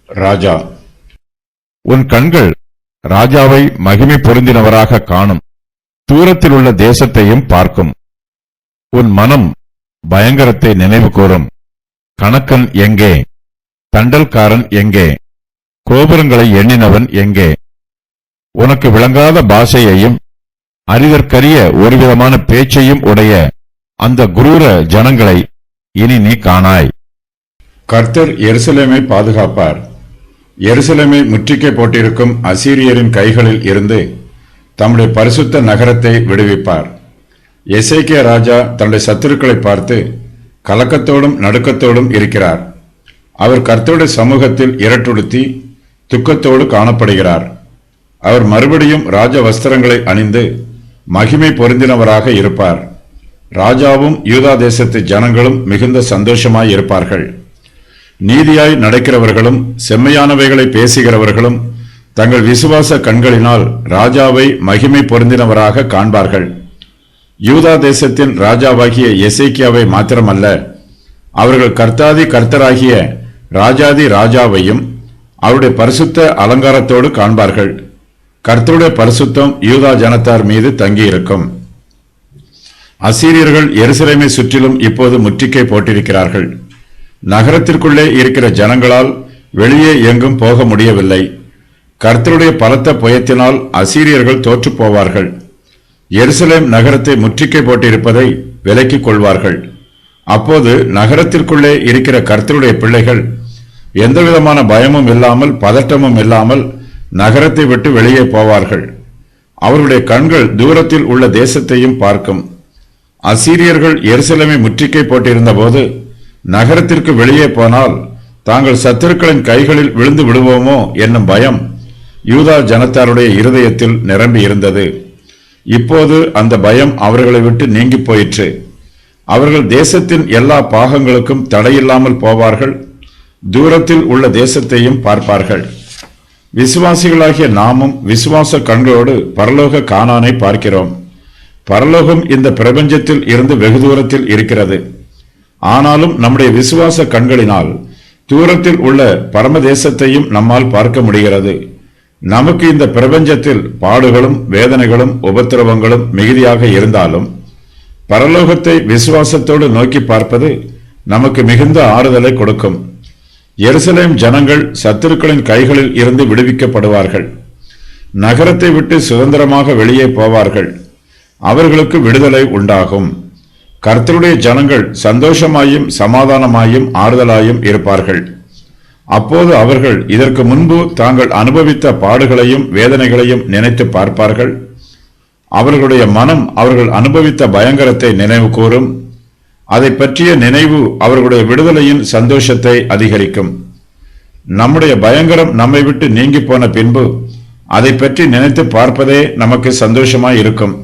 ராஜா. உன் கண்கள் ராஜாவை மகிமை பொருந்தினவராக காணும். தூரத்தில் உள்ள தேசத்தையும் பார்க்கும். உன் மனம் பயங்கரத்தை நினைவு கூறும். கணக்கன் எங்கே? தண்டல்காரன் எங்கே? கோபுரங்களை எண்ணினவன் எங்கே? உனக்கு விளங்காத பாஷையையும் அறிதற்கரிய ஒருவிதமான பேச்சையும் உடைய அந்த குரூர ஜனங்களை இனி நீ காணாய். கர்த்தர் எருசலேமை பாதுகாப்பார். எருசலேமை முற்றுகை போட்டிருக்கும் அசீரியரின் கைகளில் இருந்து தம்முடைய பரிசுத்த நகரத்தை விடுவிப்பார். எசேக்கியா ராஜா தன்னுடைய சத்துருக்களை பார்த்து கலக்கத்தோடும் நடுக்கத்தோடும் இருக்கிறார். அவர் கர்த்தருடைய சமூகத்தில் இரட்டுடுத்தி துக்கத்தோடு காணப்படுகிறார். அவர் மறுபடியும் ராஜ வஸ்திரங்களை அணிந்து மகிமை பொருந்தினவராக இருப்பார். ராஜாவும் யூதா தேசத்து ஜனங்களும் மிகுந்த சந்தோஷமாய் இருப்பார்கள். நீதியாய் நடக்கிறவர்களும் செம்மையானவைகளை பேசுகிறவர்களும் தங்கள் விசுவாச கண்களினால் ராஜாவை மகிமை பொருந்தினவராக காண்பார்கள். யூதா தேசத்தின் ராஜாவாகிய எசேக்கியாவை மாத்திரமல்ல, அவர்கள் கர்த்தாதி கர்த்தராகிய ராஜாதி ராஜாவையும் அவருடைய பரிசுத்த அலங்காரத்தோடு காண்பார்கள். கர்த்தருடைய பரிசுத்தம் யூதா ஜனத்தார் மீது தங்கியிருக்கும். அசீரியர்கள் எருசலேமை சுற்றிலும் இப்போது முற்றுகை போட்டிருக்கிறார்கள். நகரத்திற்குள்ளே இருக்கிற ஜனங்களால் வெளியே எங்கும் போக முடியவில்லை. கர்த்தருடைய பலத்த புயத்தினால் அசீரியர்கள் தோற்று போவார்கள். எருசலேம் நகரத்தை முற்றுகை போட்டிருப்பதை விலக்கிக் கொள்வார்கள். அப்போது நகரத்திற்குள்ளே இருக்கிற கர்த்தருடைய பிள்ளைகள் எந்தவிதமான பயமும் இல்லாமல் பதட்டமும் இல்லாமல் நகரத்தை விட்டு வெளியே போவார்கள். அவருடைய கண்கள் தூரத்தில் உள்ள தேசத்தையும் பார்க்கும். அசீரியர்கள் எருசலேமை முற்றுகை போட்டிருந்த போது நகரத்திற்கு வெளியே போனால் தாங்கள் சத்துருக்களின் கைகளில் விழுந்து விடுவோமோ என்னும் பயம் யூதா ஜனத்தாருடைய இருதயத்தில் நிரம்பி இருந்தது. இப்போது அந்த பயம் அவர்களை விட்டு நீங்கி போயிற்று. அவர்கள் தேசத்தின் எல்லா பாகங்களுக்கும் தடையில்லாமல் போவார்கள். தூரத்தில் உள்ள தேசத்தையும் பார்ப்பார்கள். விசுவாசிகளாகிய நாமும் விசுவாச கண்களோடு பரலோக கானானை பார்க்கிறோம். பரலோகம் இந்த பிரபஞ்சத்தில் இருந்து வெகு தூரத்தில் இருக்கிறது. ஆனாலும் நம்முடைய விசுவாச கண்களினால் தூரத்தில் உள்ள பரமதேசத்தையும் நம்மால் பார்க்க முடிகிறது. நமக்கு இந்த பிரபஞ்சத்தில் பாடுகளும் வேதனைகளும் உபத்திரவங்களும் மிகுதியாக இருந்தாலும் பரலோகத்தை விசுவாசத்தோடு நோக்கி பார்ப்பது நமக்கு மிகுந்த ஆறுதலை கொடுக்கும். எருசலேம் ஜனங்கள் சத்துருக்களின் கைகளில் இருந்து விடுவிக்கப்படுவார்கள். நகரத்தை விட்டு சுதந்திரமாக வெளியே போவார்கள். அவர்களுக்கு விடுதலை உண்டாகும். கர்த்தருடைய ஜனங்கள் சந்தோஷமாயும் சமாதானமாயும் ஆறுதலாயும் இருப்பார்கள். அப்போது அவர்கள் இதற்கு முன்பு தாங்கள் அனுபவித்த பாடுகளையும் வேதனைகளையும் நினைத்து பார்ப்பார்கள். அவர்களுடைய மனம் அவர்கள் அனுபவித்த பயங்கரத்தை நினைவு கூறும். அதை பற்றிய நினைவு அவர்களுடைய விடுதலையின் சந்தோஷத்தை அதிகரிக்கும். நம்முடைய பயங்கரம் நம்மை விட்டு நீங்கி போன பின்பு அதை பற்றி நினைத்து பார்ப்பதே நமக்கு சந்தோஷமாய் இருக்கும்.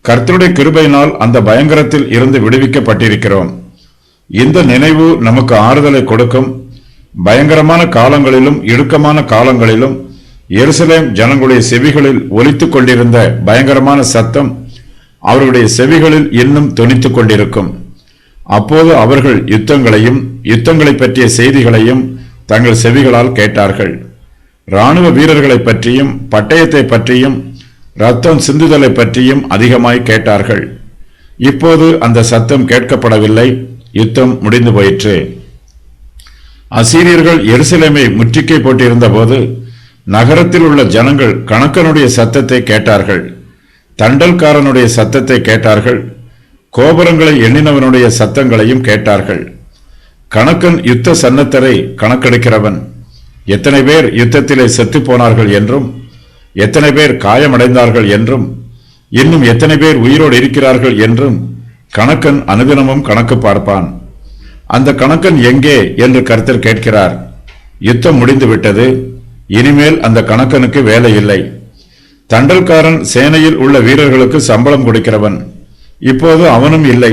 கர்த்தருடைய கிருபையினால் அந்த பயங்கரத்தில் இருந்து விடுவிக்கப்பட்டிருக்கிறோம். இந்த நினைவு நமக்கு ஆறுதலை கொடுக்கும். பயங்கரமான காலங்களிலும் இடுக்கமான காலங்களிலும் எருசலேம் ஜனங்களுடைய செவிகளில் ஒலித்துக் கொண்டிருந்த பயங்கரமான சத்தம் அவர்களுடைய செவிகளில் இன்னும் தொனித்துக் கொண்டிருக்கும். அப்போது அவர்கள் யுத்தங்களையும் யுத்தங்களை பற்றிய செய்திகளையும் தங்கள் செவிகளால் கேட்டார்கள். இராணுவ வீரர்களை பற்றியும் பட்டயத்தை பற்றியும் ரத்தம் சிந்துதலை பற்றியும் அதிகமாய் கேட்டார்கள். இப்போது அந்த சத்தம் கேட்கப்படவில்லை. யுத்தம் முடிந்து போயிற்று. அசீரியர்கள் எருசலேமை முற்றுகை போட்டிருந்த போது நகரத்தில் உள்ள ஜனங்கள் கணக்கனுடைய சத்தத்தை கேட்டார்கள். தண்டல்காரனுடைய சத்தத்தை கேட்டார்கள். கோபுரங்களை எண்ணினவனுடைய சத்தங்களையும் கேட்டார்கள். கணக்கன் யுத்த சன்னத்தரை கணக்கெடுக்கிறவன். எத்தனை பேர் யுத்தத்திலே செத்து போனார்கள் என்றும் எத்தனை பேர் காயமடைந்தார்கள் என்றும் இன்னும் எத்தனை பேர் உயிரோடு இருக்கிறார்கள் என்றும் கணக்கன் அனுதினமும் கணக்கு பார்ப்பான். அந்த கணக்கன் எங்கே என்று கர்த்தர் கேட்கிறார். யுத்தம் முடிந்து விட்டது. இனிமேல் அந்த கணக்கனுக்கு வேலை இல்லை. தண்டல்காரன் சேனையில் உள்ள வீரர்களுக்கு சம்பளம் கொடுக்கிறவன். இப்போது அவனும் இல்லை.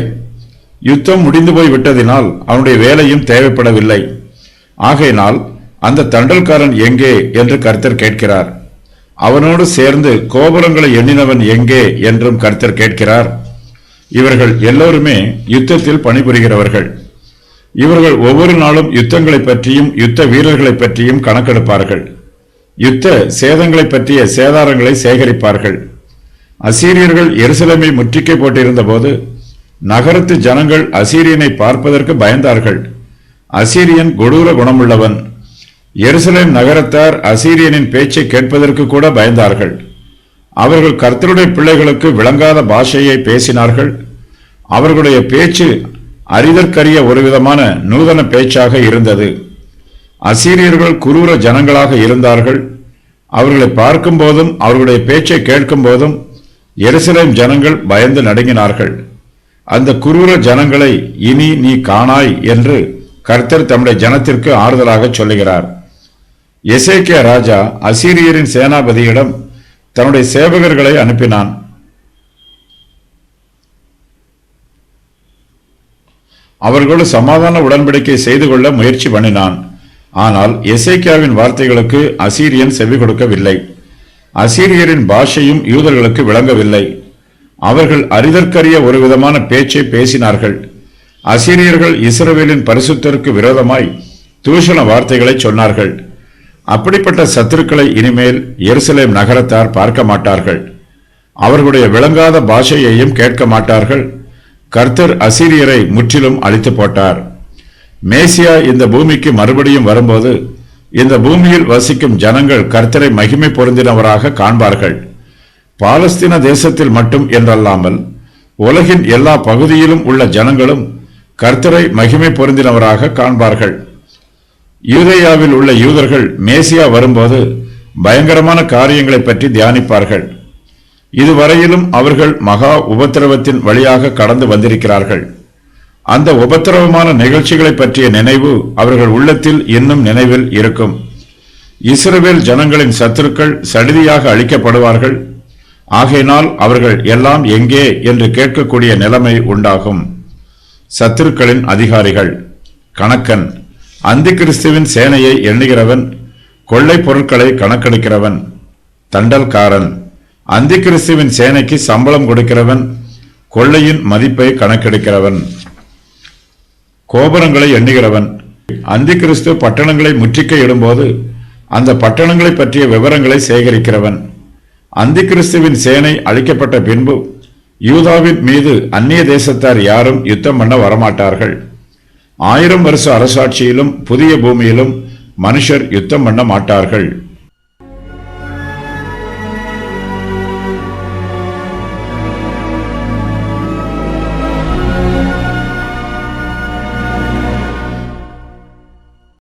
யுத்தம் முடிந்து போய் விட்டதினால் அவனுடைய வேலையும் தேவைப்படவில்லை. ஆகையினால் அந்த தண்டல்காரன் எங்கே என்று கர்த்தர் கேட்கிறார். அவனோடு சேர்ந்து கோபுரங்களை எண்ணினவன் எங்கே என்றும் கர்த்தர் கேட்கிறார். இவர்கள் எல்லோருமே யுத்தத்தில் பணிபுரிகிறவர்கள். இவர்கள் ஒவ்வொரு நாளும் யுத்தங்களை பற்றியும் யுத்த வீரர்களை பற்றியும் கணக்கெடுப்பார்கள். யுத்த சேதங்களை பற்றிய சேதாரங்களை சேகரிப்பார்கள். அசீரியர்கள் எருசலேமை முற்றுகை போட்டிருந்த போது நகரத்து ஜனங்கள் அசீரியனை பார்ப்பதற்கு பயந்தார்கள். அசீரியன் கொடூர குணமுள்ளவன். எருசலேம் நகரத்தார் அசீரியனின் பேச்சை கேட்பதற்கு கூட பயந்தார்கள். அவர்கள் கர்த்தருடைய பிள்ளைகளுக்கு விளங்காத பாஷையை பேசினார்கள். அவர்களுடைய பேச்சு அறிதற்கரிய ஒருவிதமான நூதன பேச்சாக இருந்தது. அசீரியர்கள் குரூர ஜனங்களாக இருந்தார்கள். அவர்களை பார்க்கும் போதும் அவர்களுடைய பேச்சை கேட்கும் போதும் எருசலேம் ஜனங்கள் பயந்து நடுங்கினார்கள். அந்த குரூர ஜனங்களை இனி நீ காணாய் என்று கர்த்தர் தம்முடைய ஜனத்திற்கு ஆறுதலாக சொல்லுகிறார். எசேக்கியா ராஜா அசீரியரின் சேனாபதியிடம் தன்னுடைய சேவகர்களை அனுப்பினான். அவர்களோடு சமாதான உடன்படிக்கை செய்து கொள்ள முயற்சி பண்ணினான். ஆனால் எசேக்கியாவின் வார்த்தைகளுக்கு அசீரியன் செவி கொடுக்கவில்லை. அசீரியரின் பாஷையும் யூதர்களுக்கு விளங்கவில்லை. அவர்கள் அறிதற்கரிய ஒரு விதமான பேச்சை பேசினார்கள். அசீரியர்கள் இஸ்ரவேலின் பரிசுத்தருக்கு விரோதமாய் தூஷண வார்த்தைகளை சொன்னார்கள். அப்படிப்பட்ட சத்துருக்களை இனிமேல் எருசலேம் நகரத்தார் பார்க்க மாட்டார்கள். அவர்களுடைய விளங்காத பாஷையையும் கேட்க மாட்டார்கள். கர்த்தர் அசீரியரை முற்றிலும் அழித்து போட்டார். மேசியா இந்த பூமிக்கு மறுபடியும் வரும்போது இந்த பூமியில் வசிக்கும் ஜனங்கள் கர்த்தரை மகிமை பொருந்தினவராக காண்பார்கள். பாலஸ்தீன தேசத்தில் மட்டும் என்றல்லாமல் உலகின் எல்லா பகுதியிலும் உள்ள ஜனங்களும் கர்த்தரை மகிமை பொருந்தினவராக காண்பார்கள். யூதேயாவில் உள்ள யூதர்கள் மேசியா வரும்போது பயங்கரமான காரியங்களை பற்றி தியானிப்பார்கள். இதுவரையிலும் அவர்கள் மகா உபத்திரவத்தின் வழியாக கடந்து வந்திருக்கிறார்கள். அந்த உபத்திரவமான நிகழ்ச்சிகளை பற்றிய நினைவு அவர்கள் உள்ளத்தில் இன்னும் நினைவில் இருக்கும். இஸ்ரவேல் ஜனங்களின் சத்துருக்கள் சடிதியாக அழிக்கப்படுவார்கள். ஆகையினால் அவர்கள் எல்லாம் எங்கே என்று கேட்கக்கூடிய நிலைமை உண்டாகும். சத்துருக்களின் அதிகாரிகள். கணக்கன், அந்தி கிறிஸ்துவின் சேனையை எண்ணுகிறவன், கொள்ளை பொருட்களை கணக்கெடுக்கிறவன். தண்டல்காரன், அந்தி கிறிஸ்துவின் சேனைக்கு சம்பளம் கொடுக்கிறவன், கொள்ளையின் மதிப்பை கணக்கெடுக்கிறவன். கோபுரங்களை எண்ணுகிறவன், அந்தி கிறிஸ்து பட்டணங்களை முற்றுகையிடும்போது அந்த பட்டணங்களை பற்றிய விவரங்களை சேகரிக்கிறவன். அந்தி கிறிஸ்துவின் சேனை அழிக்கப்பட்ட பின்பு யூதாவின் மீது அந்நிய தேசத்தார் யாரும் யுத்தம் பண்ண வரமாட்டார்கள். 1000 வருஷ அரசாட்சியிலும் புதிய பூமியிலும் மனுஷர் யுத்தம் பண்ண மாட்டார்கள்.